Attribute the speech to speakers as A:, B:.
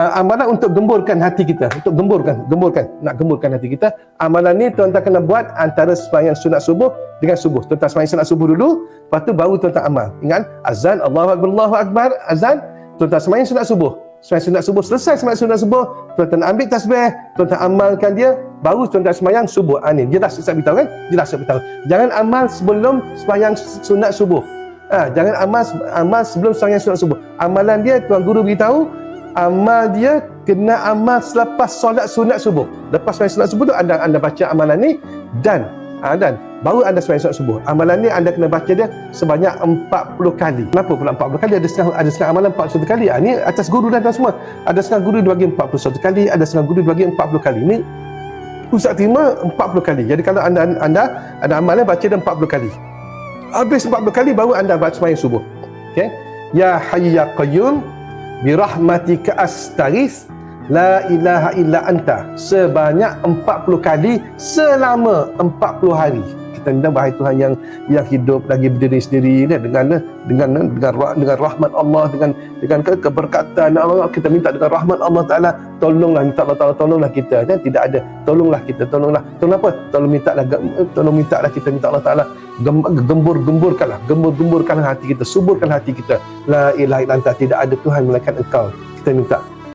A: Amalan untuk gemburkan hati kita, untuk nak gemburkan hati kita. Amalan ni tuan-tuan kena buat antara sembahyang sunat subuh dengan subuh. Tuan-tuan sembahyang sunat subuh dulu, lepas tu baru tuan-tuan amal. Ingat, azan, Allahu Akbar, azan, tuan-tuan sembahyang sunat subuh. Sembahyang sunat subuh, selesai sembahyang sunat subuh, tuan-tuan ambil tasbih, tuan-tuan amalkan dia, baru tuan-tuan sembahyang subuh. Ni jelas saya beritahu kan? Jelas saya beritahu. Jangan amal sebelum sembahyang sunat subuh. Jangan amal sebelum sembahyang sunat subuh. Amalan dia tuan guru beritahu, amal dia kena amal selepas solat sunat subuh. Lepas sembahyang sunat subuh tu anda baca amalan ni dan baru anda sembahyang sunat subuh. Amalan ni anda kena baca dia sebanyak 40 kali. Kenapa pula 40 kali? Ada setengah amalan 41 kali. Ni atas guru dan tuan semua. Ada setengah guru dibagi 41 kali, ada setengah guru dibagi 40 kali. Ni Ustaz terima 40 kali. Jadi kalau anda ada amalan baca dia 40 kali. Habis 40 kali baru anda baca sembahyang subuh. Okey. Ya Hayy ya Qayyum birahmatika astaghits la ilaha illa anta, sebanyak 40 kali selama 40 hari. Kita minta wahai Tuhan yang hidup lagi berdiri sendiri dengan rahmat Allah, dengan keberkatan Allah, kita minta dengan rahmat Allah Taala, tolonglah tolonglah kita. Dan tidak ada tolong apa? Tolong mintalah kita minta Allah Taala gemburkanlah hati kita, suburkan hati kita. La ilaha illa anta, tidak ada Tuhan melainkan Engkau. Kita minta